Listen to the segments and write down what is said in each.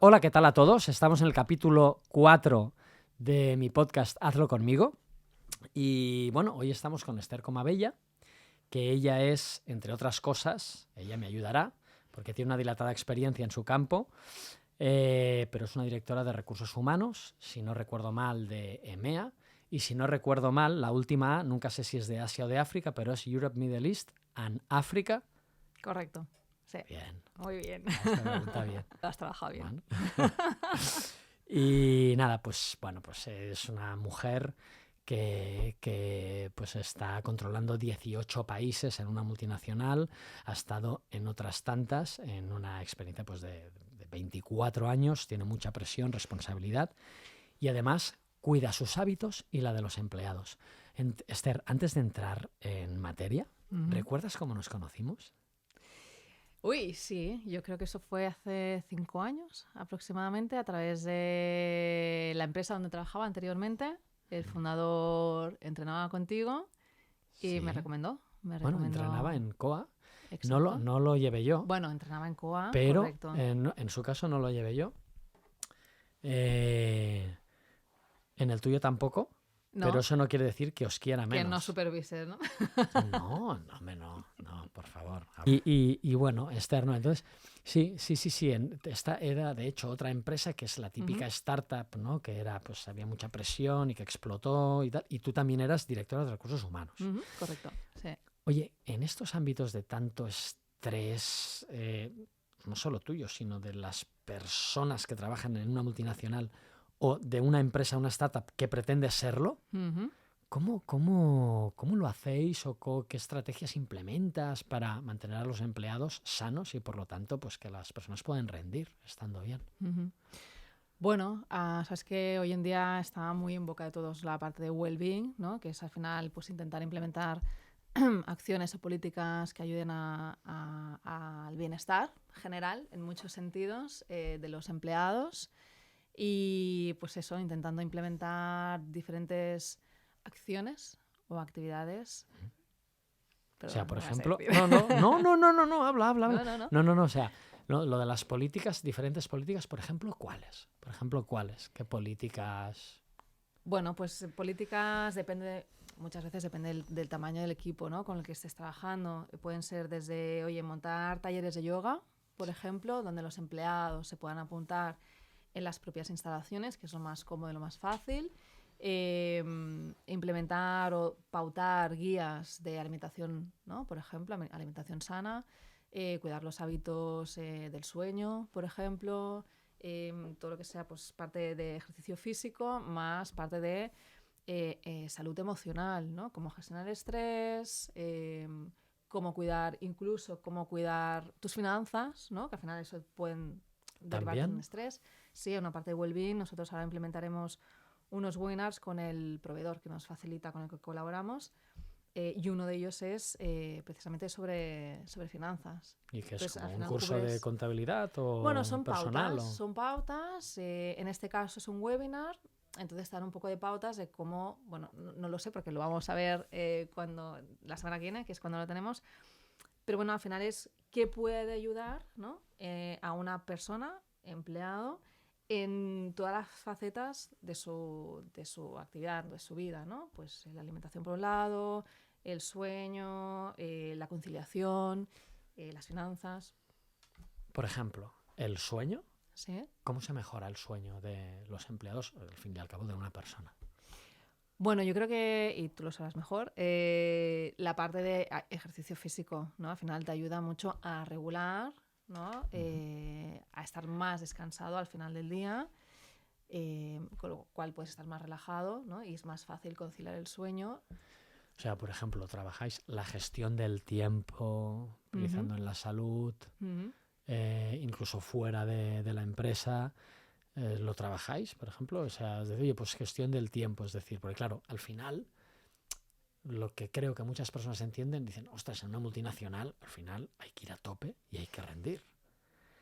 Hola, ¿qué tal a todos? Estamos en el capítulo 4 de mi podcast Hazlo conmigo. Y bueno, hoy estamos con Esther Comabella, que ella es, entre otras cosas, ella me ayudará, porque tiene una dilatada experiencia en su campo, pero es una directora de recursos humanos, si no recuerdo mal, de EMEA, y si no recuerdo mal, la última A, nunca sé si es de Asia o de África, pero es Europe, Middle East and Africa. Correcto. Sí. Bien. Muy bien. Esta pregunta bien. Lo has trabajado bien. Bueno. Y nada, pues bueno, pues es una mujer que pues está controlando 18 países en una multinacional, ha estado en otras tantas, en una experiencia pues de 24 años, tiene mucha presión, responsabilidad y además cuida sus hábitos y la de los empleados. Esther, antes de entrar en materia, ¿recuerdas cómo nos conocimos? Uy, sí, yo creo que eso fue hace 5 años aproximadamente, a través de la empresa donde trabajaba anteriormente. El fundador entrenaba contigo y Sí. me recomendó. Bueno, entrenaba en COA. Exacto. No lo llevé yo, Bueno, entrenaba en COA, pero correcto. en su caso no lo llevé yo. En el tuyo tampoco, No, pero eso no quiere decir que os quiera que no menos. supervises, ¿no? No, por favor. Y bueno, Esther, ¿no? Entonces, sí. Esta era, de hecho, otra empresa que es la típica startup, ¿no? Que era, pues había mucha presión y que explotó y tal. Y tú también eras directora de recursos humanos. Correcto, sí. Oye, en estos ámbitos de tanto estrés, no solo tuyo, sino de las personas que trabajan en una multinacional o de una empresa, una startup que pretende serlo, ¿cómo lo hacéis o qué estrategias implementas para mantener a los empleados sanos y por lo tanto pues que las personas puedan rendir estando bien? Bueno, sabes que hoy en día está muy en boca de todos la parte de well-being, ¿no? Que es al final pues intentar implementar acciones o políticas que ayuden al bienestar general en muchos sentidos de los empleados y pues eso, intentando implementar diferentes acciones o actividades. O sea, por no vas a ejemplo, decir. habla. No. No, o sea, lo de las políticas, diferentes políticas, por ejemplo, ¿cuáles? ¿Qué políticas? Bueno, pues políticas muchas veces depende del tamaño del equipo, ¿no? Con el que estés trabajando. Pueden ser desde, oye, montar talleres de yoga, por ejemplo, donde los empleados se puedan apuntar en las propias instalaciones, que es lo más cómodo y lo más fácil. Implementar o pautar guías de alimentación, ¿no? Por ejemplo, alimentación sana, cuidar los hábitos del sueño, por ejemplo, todo lo que sea pues parte de ejercicio físico más parte de salud emocional, ¿no? Cómo gestionar el estrés, cómo cuidar tus finanzas, ¿no? Que al final eso pueden derivar de un estrés. Sí, una parte de well-being. Nosotros ahora implementaremos unos webinars con el proveedor que nos facilita, con el que colaboramos, y uno de ellos es precisamente sobre finanzas. ¿Y qué es Entonces, como un curso de contabilidad o bueno, son personal? pautas. En este caso es un webinar, entonces están un poco de pautas de cómo, bueno, no lo sé porque lo vamos a ver cuando la semana que viene, que es cuando lo tenemos, pero bueno, al final es qué puede ayudar, ¿no? A una persona, empleado, en todas las facetas de su actividad, de su vida, ¿no? Pues la alimentación por un lado, el sueño, la conciliación, las finanzas. Por ejemplo, el sueño. ¿Sí? ¿Cómo se mejora el sueño de los empleados, al fin y al cabo, de una persona? Bueno, yo creo que, y tú lo sabes mejor, la parte de ejercicio físico, ¿no? Al final te ayuda mucho a regular, ¿no? A estar más descansado al final del día, con lo cual puedes estar más relajado, ¿no? Y es más fácil conciliar el sueño. O sea, por ejemplo, trabajáis la gestión del tiempo, utilizando en la salud, incluso fuera de la empresa. ¿Lo trabajáis, por ejemplo? O sea, es decir, oye, pues gestión del tiempo, es decir, porque claro, al final, lo que creo que muchas personas entienden, dicen, ostras, en una multinacional, al final hay que ir a tope y hay que rendir.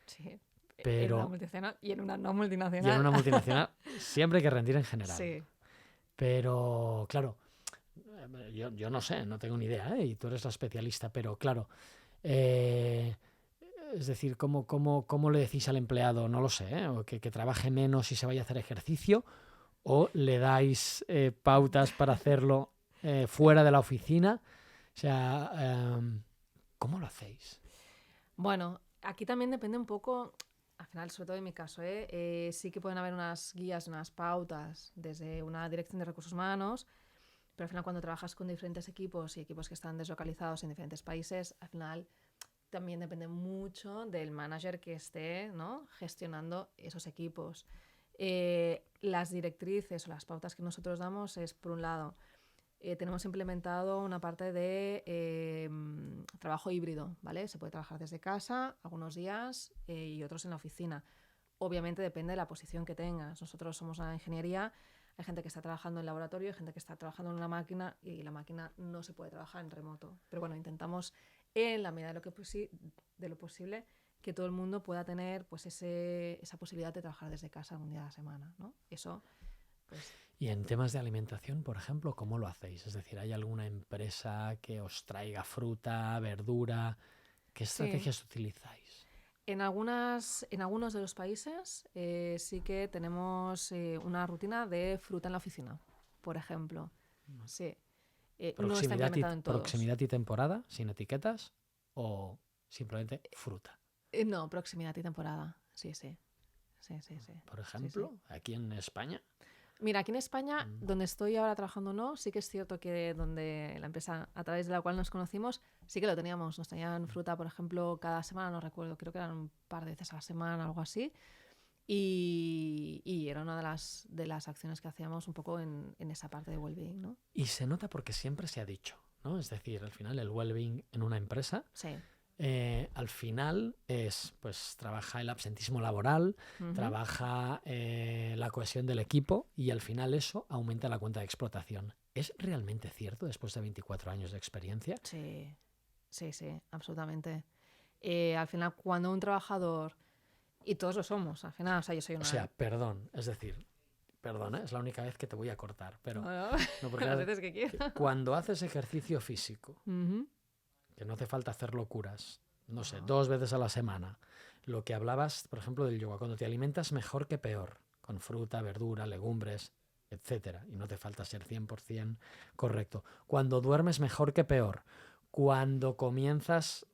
Sí. En una Pero, multinacional y en una no multinacional. y en una multinacional siempre hay que rendir en general. Sí. Pero, claro, yo no sé, no tengo ni idea, y tú eres la especialista, pero claro, Es decir, ¿cómo le decís al empleado? No lo sé, ¿eh? O que trabaje menos y se vaya a hacer ejercicio, o le dais pautas para hacerlo fuera de la oficina. O sea, ¿cómo lo hacéis? Bueno, aquí también depende un poco, al final, sobre todo en mi caso, sí que pueden haber unas guías, unas pautas desde una dirección de recursos humanos, pero al final cuando trabajas con diferentes equipos y equipos que están deslocalizados en diferentes países, al final también depende mucho del manager que esté, ¿no?, gestionando esos equipos. Las directrices o las pautas que nosotros damos es, por un lado, tenemos implementado una parte de trabajo híbrido, ¿vale? Se puede trabajar desde casa algunos días y otros en la oficina. Obviamente depende de la posición que tengas. Nosotros somos una ingeniería, hay gente que está trabajando en laboratorio, hay gente que está trabajando en una máquina y la máquina no se puede trabajar en remoto. Pero bueno, intentamos en la medida de lo posible que todo el mundo pueda tener pues esa posibilidad de trabajar desde casa un día a la semana, ¿no? Eso, pues... Y en temas de alimentación, por ejemplo, ¿cómo lo hacéis? Es decir, ¿hay alguna empresa que os traiga fruta, verdura? ¿Qué Sí. estrategias utilizáis? En algunos de los países sí que tenemos una rutina de fruta en la oficina, por ejemplo. Sí. No está implementado en todos. Proximidad y temporada, sin etiquetas, o simplemente fruta. No, proximidad y temporada. Sí, sí. Sí, sí, sí. Por Sí, sí. ejemplo, aquí en España. Mira, aquí en España, donde estoy ahora trabajando, no, sí que es cierto que donde la empresa a través de la cual nos conocimos, sí que lo teníamos. Nos tenían fruta, por ejemplo, cada semana, no recuerdo, creo que eran un par de veces a la semana, algo así. Y era una de las acciones que hacíamos un poco en esa parte de well-being, ¿no? Y se nota porque siempre se ha dicho, ¿no? Es decir, al final el well-being en una empresa, Sí. al final es, pues, trabaja el absentismo laboral, trabaja la cohesión del equipo y al final eso aumenta la cuenta de explotación. ¿Es realmente cierto después de 24 años de experiencia? Sí, sí, sí, absolutamente. Al final, cuando un trabajador, y todos lo somos, al final, o sea, yo soy O una... sea, perdón, es decir, perdón, es la única vez que te voy a cortar, pero No, no, porque las veces que que quiera. cuando haces ejercicio físico, Ujú. que no hace falta hacer locuras, no sé, No, 2 veces a la semana, lo que hablabas, por ejemplo, del yoga, cuando te alimentas mejor que peor, con fruta, verdura, legumbres, etcétera, y no te falta ser 100% correcto. Cuando duermes mejor que peor, cuando comienzas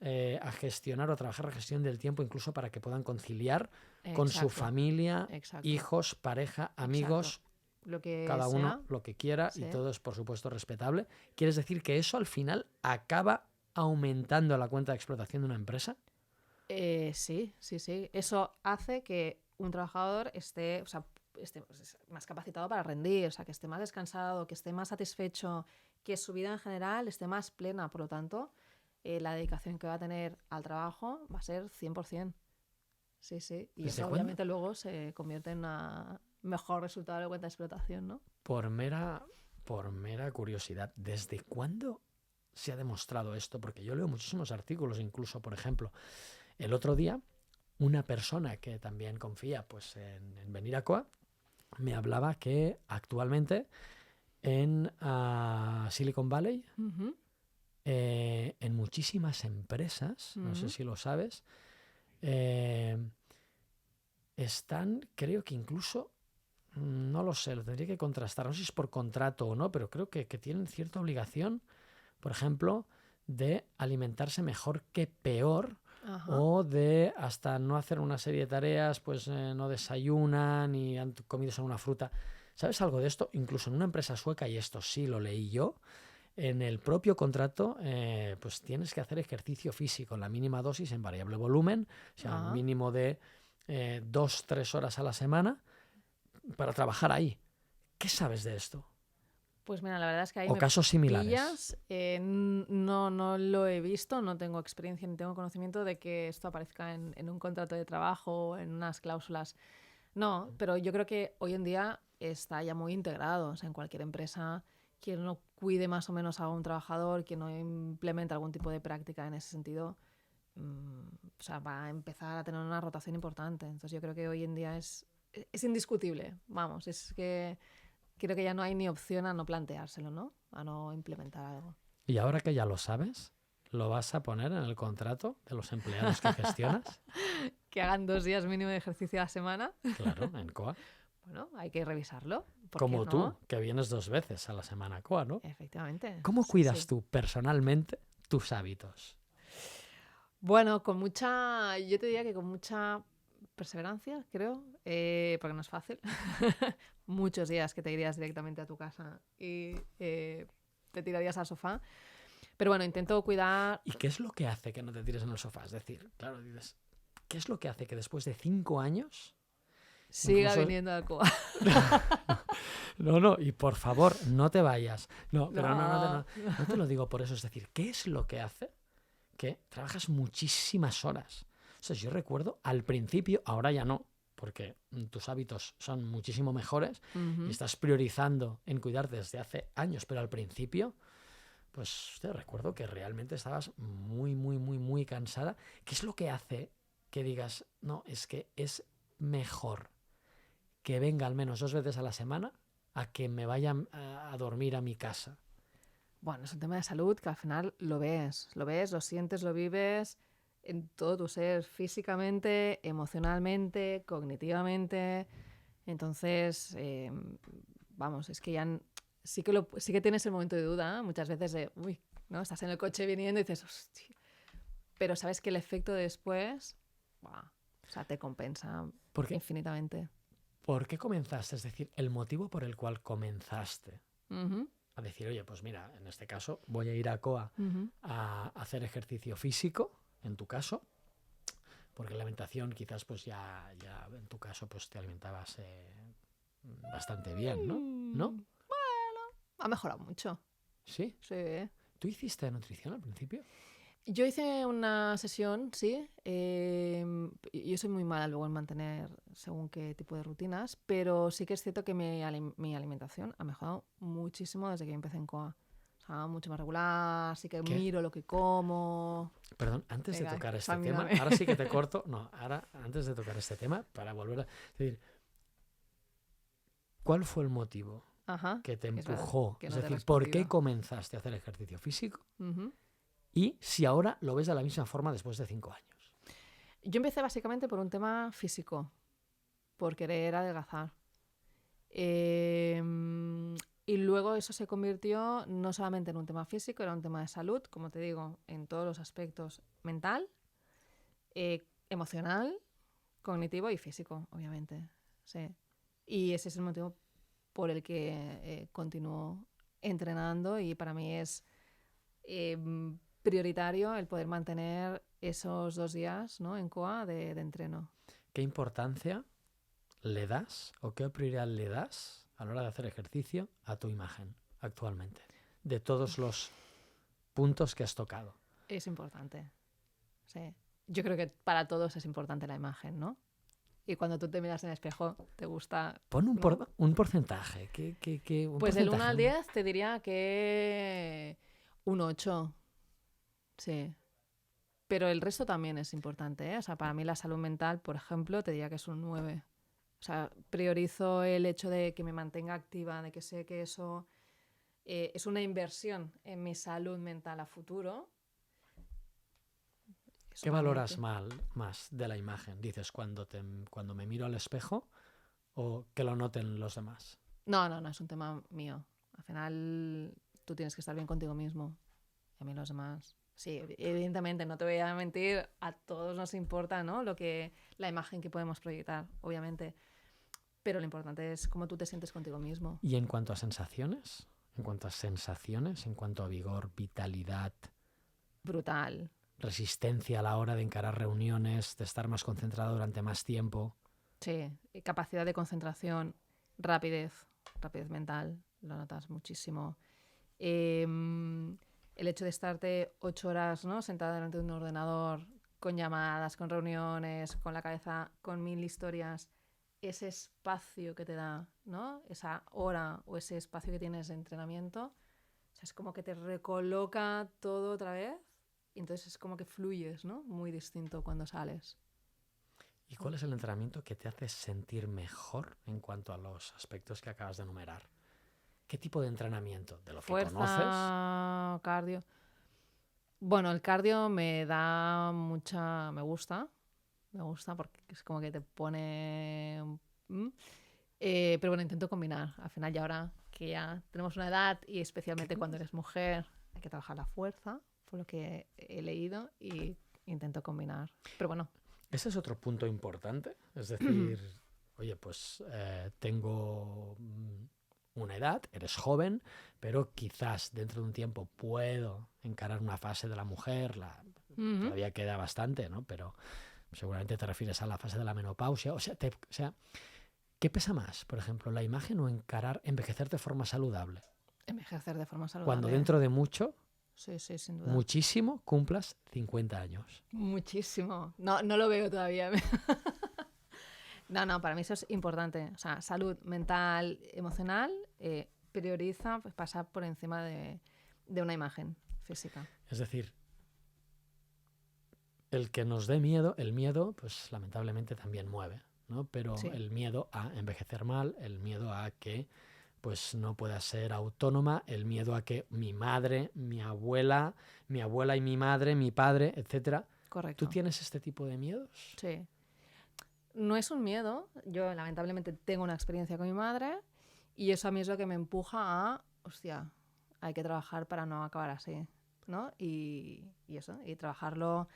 a gestionar o a trabajar la gestión del tiempo, incluso para que puedan conciliar con su exacto, familia, exacto, hijos, pareja, exacto. amigos, Lo que cada uno sea, lo que quiera y sí. todo es por supuesto respetable. ¿Quieres decir que eso al final acaba aumentando la cuenta de explotación de una empresa? Sí, sí, sí. Eso hace que un trabajador esté, o sea, esté pues, más capacitado para rendir, o sea, que esté más descansado, que esté más satisfecho, que su vida en general esté más plena. Por lo tanto, la dedicación que va a tener al trabajo va a ser 100%. Sí, sí. Y ¿Desde eso cuándo? obviamente luego se convierte en un mejor resultado de la cuenta de explotación, ¿no? Por mera curiosidad, ¿desde cuándo se ha demostrado esto? Porque yo leo muchísimos artículos, incluso, por ejemplo, el otro día, una persona que también confía pues, en venir a Coa me hablaba que actualmente en Silicon Valley, Ujú, en muchísimas empresas, no sé ujú. si lo sabes, eh, están, creo que incluso, no lo sé, lo tendría que contrastar, no sé si es por contrato o no, pero creo que tienen cierta obligación, por ejemplo, de alimentarse mejor que peor Ajá. o de hasta no hacer una serie de tareas, pues no desayunan y han comido solo una fruta. ¿Sabes algo de esto? Incluso en una empresa sueca, y esto sí lo leí yo, en el propio contrato, pues tienes que hacer ejercicio físico, la mínima dosis en variable volumen, o sea, un Ajá. mínimo de 2-3 horas a la semana para trabajar ahí. ¿Qué sabes de esto? Pues mira, la verdad es que ahí O me casos similares. pillas. No, no lo he visto, no tengo experiencia ni tengo conocimiento de que esto aparezca en un contrato de trabajo o en unas cláusulas. No, pero yo creo que hoy en día está ya muy integrado. O sea, en cualquier empresa, quien no cuide más o menos a un trabajador, quien no implemente algún tipo de práctica en ese sentido, o sea, va a empezar a tener una rotación importante. Entonces yo creo que hoy en día es indiscutible. Vamos, es que creo que ya no hay ni opción a no planteárselo, ¿no? A no implementar algo. Y ahora que ya lo sabes, ¿Lo vas a poner en el contrato de los empleados que gestionas? Que hagan 2 días mínimo de ejercicio a la semana. Claro, en COA. Bueno, hay que revisarlo. ¿Por Como qué tú, no? que vienes 2 veces a la semana a COA, ¿no? Efectivamente. ¿Cómo Sí, cuidas sí. tú personalmente tus hábitos? Bueno, yo te diría que con mucha perseverancia, creo, porque no es fácil. Muchos días que te irías directamente a tu casa y te tirarías al sofá. Pero bueno, intento cuidar. ¿Y qué es lo que hace que no te tires en el sofá? Es decir, claro, dices, ¿qué es lo que hace que después de 5 años Siga incluso... viniendo al Cuba. No, y por favor, no te vayas. No, pero No. no te lo digo por eso. Es decir, ¿qué es lo que hace que trabajas muchísimas horas? O sea, yo recuerdo al principio, ahora ya no, porque tus hábitos son muchísimo mejores y estás priorizando en cuidarte desde hace años, pero al principio, pues te recuerdo que realmente estabas muy, muy, muy, muy cansada. ¿Qué es lo que hace que digas, no, es que es mejor que venga al menos 2 veces a la semana a que me vaya a dormir a mi casa? Bueno, es un tema de salud que al final lo ves, lo sientes, lo vives en todo tu ser, físicamente, emocionalmente, cognitivamente. Entonces, vamos, es que sí que tienes el momento de duda, ¿eh? Muchas veces de, uy, ¿no? Estás en el coche viniendo y dices, hostia. Pero sabes que el efecto de después, ¡buah! O sea, te compensa Porque, infinitamente. ¿por qué comenzaste? Es decir, el motivo por el cual comenzaste Ujú, a decir, oye, pues mira, en este caso voy a ir a COA ujú. a hacer ejercicio físico, en tu caso, porque la alimentación quizás pues ya en tu caso pues te alimentabas bastante bien, ¿no? ¿No? Mm, Ha mejorado mucho. Sí. Sí. ¿Tú hiciste nutrición al principio? Yo hice una sesión, sí. Yo soy muy mala luego en mantener según qué tipo de rutinas, pero sí que es cierto que mi alimentación ha mejorado muchísimo desde que yo empecé en COA. O sea, mucho más regular, sí que ¿Qué? miro lo que como. Perdón, antes de Venga, tocar este tema, examíname. ahora sí que te corto, no, ahora antes de tocar este tema, para volver a decir, ¿cuál fue el motivo Ajá, que te es verdad empujó? que Es no te he decir, ¿por qué respondido. comenzaste a hacer ejercicio físico? Ujú. Y si ahora lo ves de la misma forma después de 5 años. Yo empecé básicamente por un tema físico, por querer adelgazar. Y luego eso se convirtió no solamente en un tema físico, era un tema de salud, como te digo, en todos los aspectos mental, emocional, cognitivo y físico, obviamente. Sí. Y ese es el motivo por el que continúo entrenando y para mí es eh, prioritario el poder mantener esos 2 días, ¿no? En COA de entreno. ¿Qué importancia le das o qué prioridad le das a la hora de hacer ejercicio a tu imagen actualmente? De todos los puntos que has tocado. Es importante. Sí. Yo creo que para todos es importante la imagen, ¿no? Y cuando tú te miras en el espejo, te gusta, Pon ¿no? un porcentaje. Un Pues del 1 porcentaje. al 10 te diría que un 8. Sí. Pero el resto también es importante, ¿eh? O sea, para mí la salud mental, por ejemplo, te diría que es un 9. O sea, priorizo el hecho de que me mantenga activa, de que sé que eso es una inversión en mi salud mental a futuro. Eso ¿Qué para mí valoras más de la imagen? Dices, cuando me miro al espejo o que lo noten los demás. No, es un tema mío. Al final tú tienes que estar bien contigo mismo. Y a mí los demás. Sí, evidentemente, no te voy a mentir, a todos nos importa, ¿no? La imagen que podemos proyectar, obviamente. Pero lo importante es cómo tú te sientes contigo mismo. Y en cuanto a sensaciones, en cuanto a vigor, vitalidad, Brutal. resistencia a la hora de encarar reuniones, de estar más concentrado durante más tiempo. Sí, y capacidad de concentración, rapidez mental, lo notas muchísimo. El hecho de estarte 8 horas, ¿no? Sentada delante de un ordenador, con llamadas, con reuniones, con la cabeza, con 1000 historias, ese espacio que te da, ¿no? Esa hora o ese espacio que tienes de entrenamiento, o sea, es como que te recoloca todo otra vez y entonces es como que fluyes, ¿no? Muy distinto cuando sales. ¿Y cuál es el entrenamiento que te hace sentir mejor en cuanto a los aspectos que acabas de enumerar? ¿Qué tipo de entrenamiento? ¿De lo que conoces? Fuerza, cardio. Bueno, el cardio me da mucha... Me gusta porque es como que te pone... pero bueno, intento combinar. Al final, ya ahora que ya tenemos una edad y especialmente cuando eres mujer, hay que trabajar la fuerza, por lo que he leído, y intento combinar. Pero bueno. Ese es otro punto importante. Es decir, oye, pues tengo una edad, eres joven, pero quizás dentro de un tiempo puedo encarar una fase de la mujer. Todavía queda bastante, ¿no? Pero seguramente te refieres a la fase de la menopausia. O sea, ¿qué pesa más, por ejemplo, la imagen o envejecer de forma saludable? Envejecer de forma saludable. Cuando dentro de mucho, sí, sin duda, muchísimo, cumplas 50 años. Muchísimo. No lo veo todavía. No, para mí eso es importante. O sea, salud mental, emocional, prioriza pues, pasar por encima de una imagen física. Es decir, el que nos dé miedo, el miedo, pues lamentablemente también mueve, ¿no? Pero Sí. el miedo a envejecer mal, el miedo a que pues no pueda ser autónoma, el miedo a que mi madre, mi abuela y mi madre, mi padre, etcétera. Correcto. ¿Tú tienes este tipo de miedos? Sí. No es un miedo. Yo lamentablemente tengo una experiencia con mi madre y eso a mí es lo que me empuja a, hostia, hay que trabajar para no acabar así, ¿no? Y eso, y trabajarlo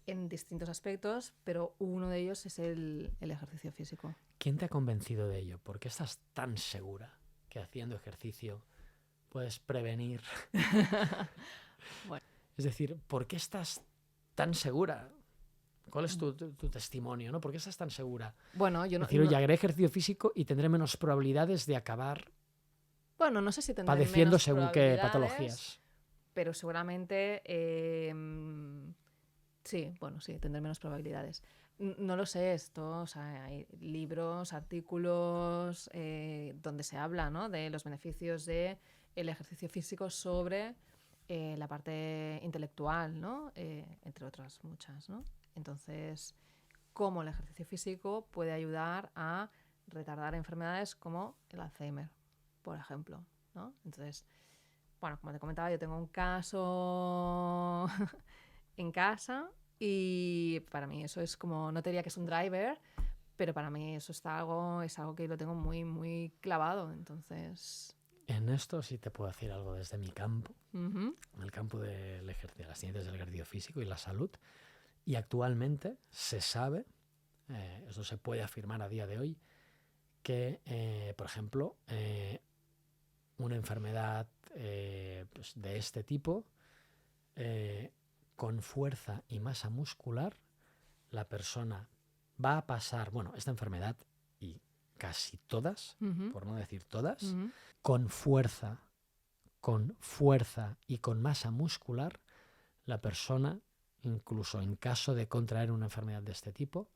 en distintos aspectos, pero uno de ellos es el ejercicio físico. ¿Quién te ha convencido de ello? ¿Por qué estás tan segura que haciendo ejercicio puedes prevenir? Bueno. Es decir, ¿por qué estás tan segura? ¿Cuál es tu testimonio, ¿no? ¿Por qué estás tan segura? Bueno, yo no... Es decir, oye, haré ejercicio físico y tendré menos probabilidades de acabar bueno, no sé si tendré padeciendo menos según qué patologías. Pero seguramente... sí, tendré menos probabilidades. No lo sé esto, o sea, hay libros, artículos donde se habla, ¿no? De los beneficios del ejercicio físico sobre la parte intelectual, ¿no? Entre otras muchas, ¿no? Entonces, cómo el ejercicio físico puede ayudar a retardar enfermedades como el Alzheimer, por ejemplo, ¿no? Entonces, bueno, como te comentaba, yo tengo un caso en casa y para mí eso es como, no te diría que es un driver, pero para mí eso es algo que lo tengo muy, muy clavado, entonces... En esto sí te puedo decir algo desde mi campo, en el campo de las ciencias del ejercicio físico y la salud. Y actualmente se sabe, esto se puede afirmar a día de hoy, que, por ejemplo, una enfermedad pues de este tipo, con fuerza y masa muscular, la persona va a pasar, bueno, esta enfermedad y casi todas, por no decir todas, con fuerza y con masa muscular, la persona, incluso en caso de contraer una enfermedad de este tipo,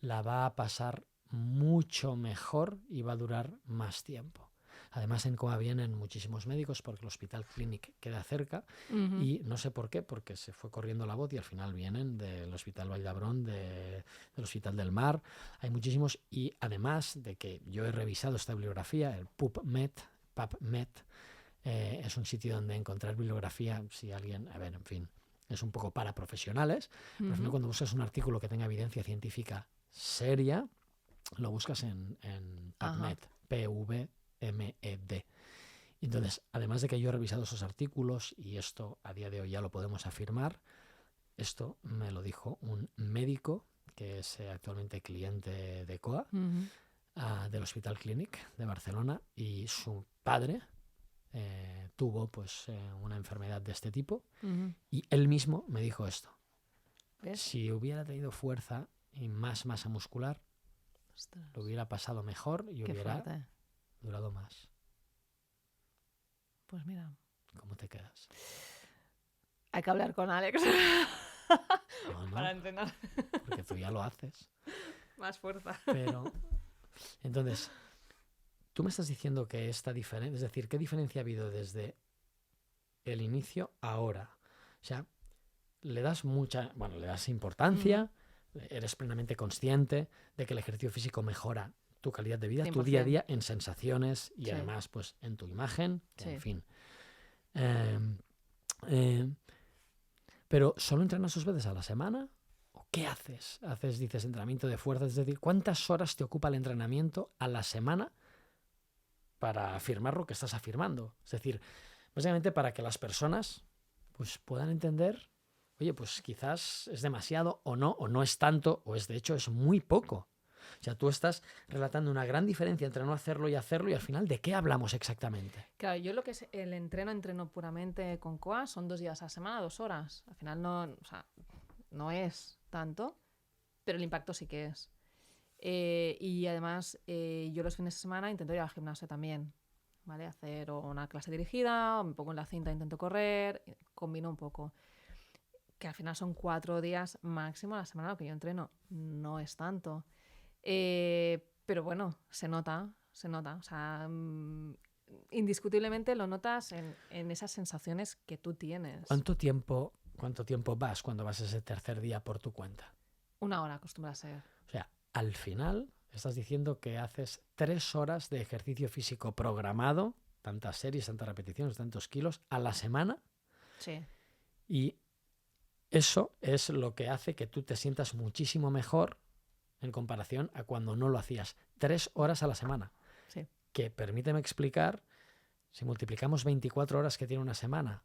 la va a pasar mucho mejor y va a durar más tiempo. Además, en Coma vienen muchísimos médicos porque el Hospital Clínic queda cerca y no sé por qué, porque se fue corriendo la voz y al final vienen del Hospital Vall d'Hebron, del Hospital del Mar. Hay muchísimos y además de que yo he revisado esta bibliografía, el PubMed, es un sitio donde encontrar bibliografía, si alguien, a ver, en fin, es un poco para profesionales, pero al final cuando buscas un artículo que tenga evidencia científica seria, lo buscas en PubMed, PubMed. Entonces, además de que yo he revisado esos artículos, y esto a día de hoy ya lo podemos afirmar, esto me lo dijo un médico que es actualmente cliente de COA, del Hospital Clínic de Barcelona, y su padre tuvo pues una enfermedad de este tipo y él mismo me dijo esto. ¿Ves? Si hubiera tenido fuerza y más masa muscular, ostras, lo hubiera pasado mejor y hubiera durado más. Pues mira. ¿Cómo te quedas? Hay que hablar con Alex. No, para entrenar. Porque tú ya lo haces. Más fuerza. Pero, entonces, tú me estás diciendo que esta diferencia, es decir, ¿qué diferencia ha habido desde el inicio a ahora? O sea, le das importancia, eres plenamente consciente de que el ejercicio físico mejora tu calidad de vida, 100%. Tu día a día en sensaciones y además pues en tu imagen, en fin. Pero ¿solo entrenas 2 veces a la semana? ¿O qué haces? Dices, entrenamiento de fuerza. Es decir, ¿cuántas horas te ocupa el entrenamiento a la semana para afirmar lo que estás afirmando? Es decir, básicamente para que las personas pues, puedan entender, oye, pues quizás es demasiado o no es tanto, o de hecho es muy poco. O sea, tú estás relatando una gran diferencia entre no hacerlo y hacerlo, y al final, ¿de qué hablamos exactamente? Claro, yo lo que es el entreno puramente con COA son 2 días a la semana, 2 horas. Al final no, o sea, no es tanto, pero el impacto sí que es. Y además, yo los fines de semana intento ir al gimnasio también, ¿vale? Hacer una clase dirigida, o me pongo en la cinta, intento correr, combino un poco. Que al final son 4 días máximo a la semana lo que yo entreno. No es tanto. Pero bueno, se nota. O sea, indiscutiblemente lo notas en esas sensaciones que tú tienes. ¿Cuánto tiempo vas cuando vas ese tercer día por tu cuenta? 1 hora acostumbra a ser. O sea, al final estás diciendo que haces 3 horas de ejercicio físico programado, tantas series, tantas repeticiones, tantos kilos a la semana. Sí. Y eso es lo que hace que tú te sientas muchísimo mejor en comparación a cuando no lo hacías. 3 horas a la semana. Sí. Que permíteme explicar, si multiplicamos 24 horas que tiene una semana,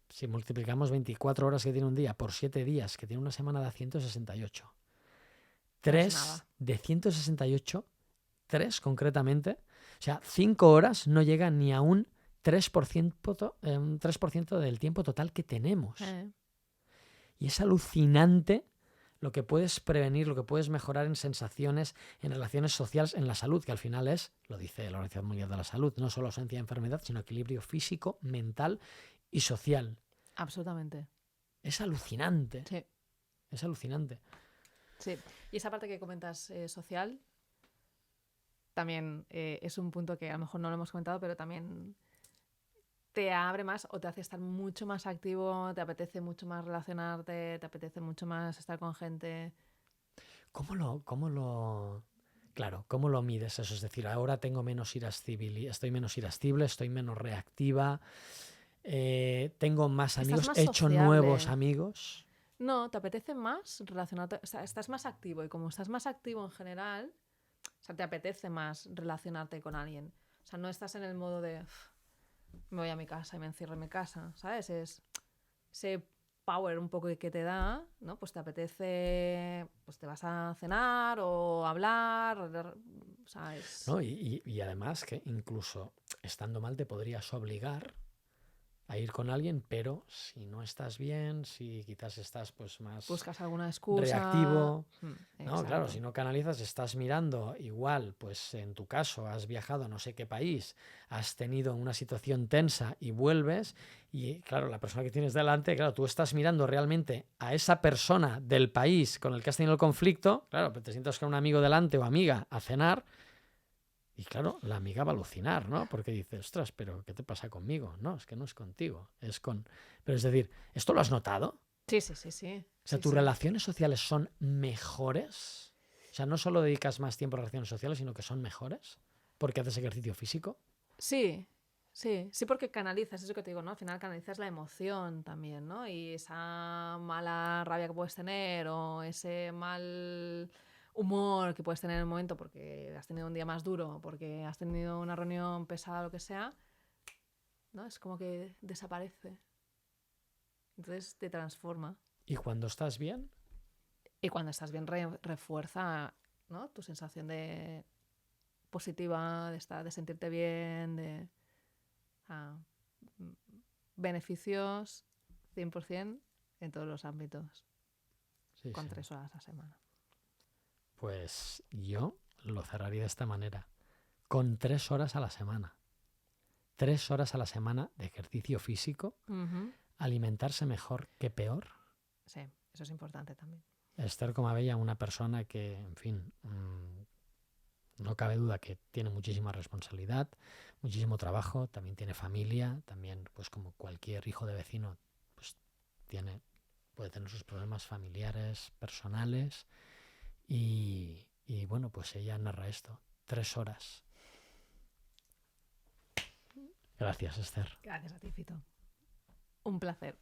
si multiplicamos 24 horas que tiene un día por 7 días que tiene una semana, da 168. 3 de 168, 3 concretamente, o sea, 5 horas no llega ni a un 3% del tiempo total que tenemos. Y es alucinante lo que puedes prevenir, lo que puedes mejorar en sensaciones, en relaciones sociales, en la salud, que al final es, lo dice la Organización Mundial de la Salud, no solo ausencia de enfermedad, sino equilibrio físico, mental y social. Absolutamente. Es alucinante. Sí. Es alucinante. Sí. Y esa parte que comentas social también es un punto que a lo mejor no lo hemos comentado, pero también te abre más o te hace estar mucho más activo, te apetece mucho más relacionarte, te apetece mucho más estar con gente. ¿Cómo lo mides eso? Es decir, ahora tengo menos irascibilidad, estoy menos irascible, estoy menos reactiva, tengo más amigos, más he hecho sociable. nuevos amigos. No, te apetece más relacionarte, o sea, estás más activo y como estás más activo en general, o sea, te apetece más relacionarte con alguien. O sea, no estás en el modo de me voy a mi casa y me encierro en mi casa, ¿sabes? Es ese power un poco que te da, ¿no? Pues te apetece, pues te vas a cenar o hablar, o sea, es... ¿No? Y además que incluso estando mal te podrías obligar a ir con alguien, pero si no estás bien, si quizás estás pues más buscas alguna excusa. reactivo, ¿no? Exacto. Claro, si no canalizas, estás mirando igual, pues en tu caso has viajado a no sé qué país, has tenido una situación tensa y vuelves y claro, la persona que tienes delante, claro, tú estás mirando realmente a esa persona del país con el que has tenido el conflicto, claro, pero te sientas con un amigo delante o amiga a cenar. Y claro, la amiga va a alucinar, ¿no? Porque dice, ostras, pero ¿qué te pasa conmigo? No, es que no es contigo, es con... Pero es decir, ¿esto lo has notado? Sí. O sea, ¿tus relaciones sociales son mejores? O sea, no solo dedicas más tiempo a relaciones sociales, sino que son mejores porque haces ejercicio físico. Sí, porque canalizas, eso que te digo, ¿no? Al final canalizas la emoción también, ¿no? Y esa mala rabia que puedes tener o ese mal humor que puedes tener en el momento porque has tenido un día más duro, porque has tenido una reunión pesada, lo que sea, ¿no? Es como que desaparece. Entonces te transforma. ¿Y cuando estás bien? Y cuando estás bien refuerza, ¿no? Tu sensación de positiva, de sentirte bien, de beneficios 100% en todos los ámbitos, Sí, con sí. 3 horas a la semana. Pues yo lo cerraría de esta manera, con 3 horas a la semana. 3 horas a la semana de ejercicio físico, alimentarse mejor que peor. Sí, eso es importante también. Esther Comabella, una persona que, en fin, no cabe duda que tiene muchísima responsabilidad, muchísimo trabajo, también tiene familia, también, pues como cualquier hijo de vecino, pues puede tener sus problemas familiares, personales, y bueno, pues ella narra esto, 3 horas. Gracias, Esther. Gracias a ti, Fito. Un placer.